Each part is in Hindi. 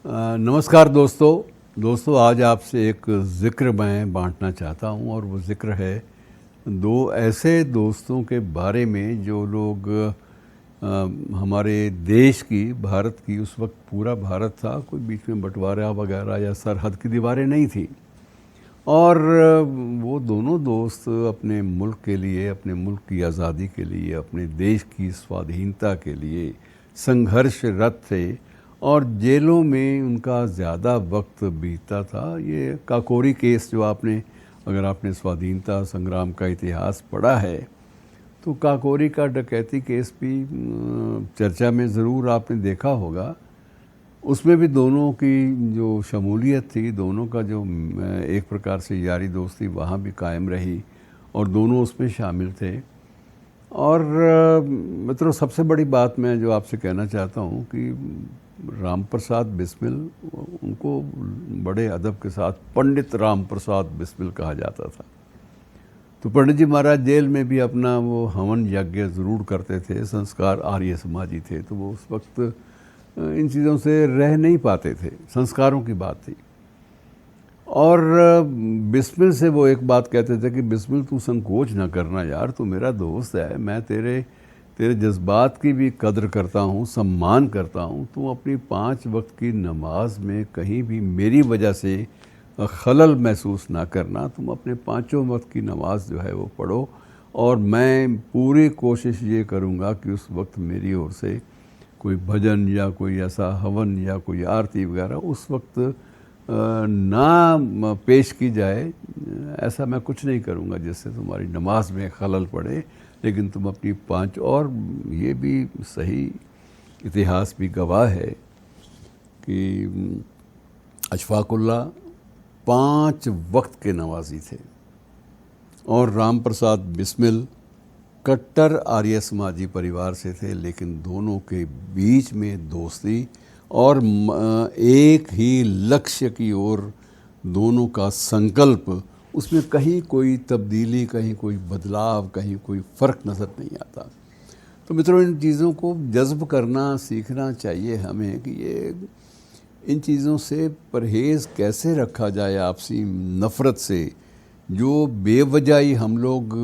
नमस्कार दोस्तों आज आपसे एक ज़िक्र मैं बांटना चाहता हूं और वो ज़िक्र है दो ऐसे दोस्तों के बारे में जो लोग हमारे देश की, भारत की, उस वक्त पूरा भारत था, कोई बीच में बंटवारा वगैरह या सरहद की दीवारें नहीं थी। और वो दोनों दोस्त अपने मुल्क के लिए, अपने मुल्क की आज़ादी के लिए, अपने देश की स्वाधीनता के लिए संघर्षरत थे और जेलों में उनका ज़्यादा वक्त बीतता था। ये काकोरी केस जो अगर आपने स्वाधीनता संग्राम का इतिहास पढ़ा है तो काकोरी का डकैती केस भी चर्चा में ज़रूर आपने देखा होगा। उसमें भी दोनों की जो शमूलियत थी, दोनों का जो एक प्रकार से यारी दोस्ती वहाँ भी कायम रही और दोनों उसमें शामिल थे। और मित्रों, सबसे बड़ी बात मैं जो आपसे कहना चाहता हूँ कि राम प्रसाद बिस्मिल, उनको बड़े अदब के साथ पंडित राम प्रसाद बिस्मिल कहा जाता था। तो पंडित जी महाराज जेल में भी अपना वो हवन यज्ञ ज़रूर करते थे, संस्कार आर्य समाजी थे, तो वो उस वक्त इन चीज़ों से रह नहीं पाते थे, संस्कारों की बात थी। और बिस्मिल से वो एक बात कहते थे कि बिस्मिल तू संकोच ना करना यार, तू मेरा दोस्त है, मैं तेरे जज्बात की भी कद्र करता हूँ, सम्मान करता हूँ। तू अपनी 5 वक्त की नमाज में कहीं भी मेरी वजह से खलल महसूस ना करना, तुम अपने 5 वक्त की नमाज जो है वो पढ़ो और मैं पूरी कोशिश ये करूँगा कि उस वक्त मेरी ओर से कोई भजन या कोई ऐसा हवन या कोई आरती वगैरह उस वक्त ना पेश की जाए। ऐसा मैं कुछ नहीं करूँगा जिससे तुम्हारी नमाज में खलल पड़े, लेकिन तुम अपनी 5, और ये भी सही इतिहास भी गवाह है कि अशफाकुल्लाह 5 वक्त के नमाजी थे और राम प्रसाद बिस्मिल कट्टर आर्य समाजी परिवार से थे, लेकिन दोनों के बीच में दोस्ती और एक ही लक्ष्य की ओर दोनों का संकल्प, उसमें कहीं कोई तब्दीली, कहीं कोई बदलाव, कहीं कोई फ़र्क नज़र नहीं आता। तो मित्रों, इन चीज़ों को जज़्ब करना सीखना चाहिए हमें कि ये इन चीज़ों से परहेज़ कैसे रखा जाए, आपसी नफ़रत से जो बेवजह हम लोग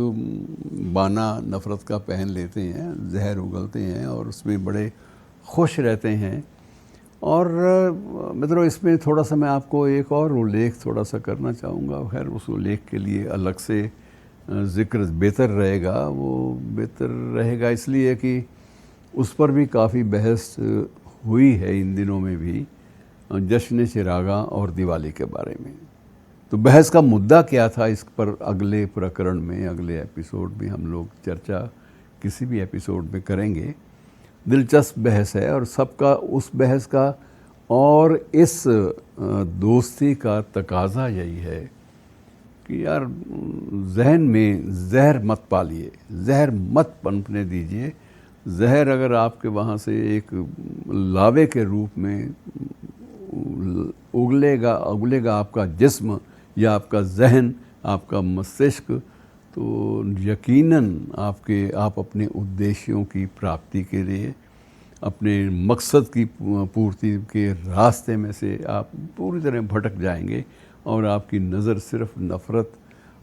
बाना नफ़रत का पहन लेते हैं, जहर उगलते हैं और उसमें बड़े खुश रहते हैं। और मित्रों, इसमें थोड़ा सा मैं आपको एक और उल्लेख थोड़ा सा करना चाहूँगा। खैर, उस उल्लेख के लिए अलग से ज़िक्र बेहतर रहेगा इसलिए कि उस पर भी काफ़ी बहस हुई है इन दिनों में भी, जश्न चिरागा और दिवाली के बारे में। तो बहस का मुद्दा क्या था, इस पर अगले प्रकरण में, अगले एपिसोड में हम लोग चर्चा किसी भी एपिसोड में करेंगे। दिलचस्प बहस है और सबका उस बहस का और इस दोस्ती का तकाजा यही है कि यार जहन में जहर मत पालिए, जहर मत पनपने दीजिए। जहर अगर आपके वहाँ से एक लावे के रूप में उगलेगा आपका जिस्म या आपका जहन, आपका मस्तिष्क, तो यकीनन आप अपने उद्देश्यों की प्राप्ति के लिए, अपने मकसद की पूर्ति के रास्ते में से आप पूरी तरह भटक जाएंगे और आपकी नज़र सिर्फ नफ़रत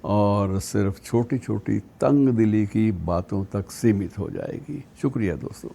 और सिर्फ छोटी छोटी तंग दिली की बातों तक सीमित हो जाएगी। शुक्रिया दोस्तों।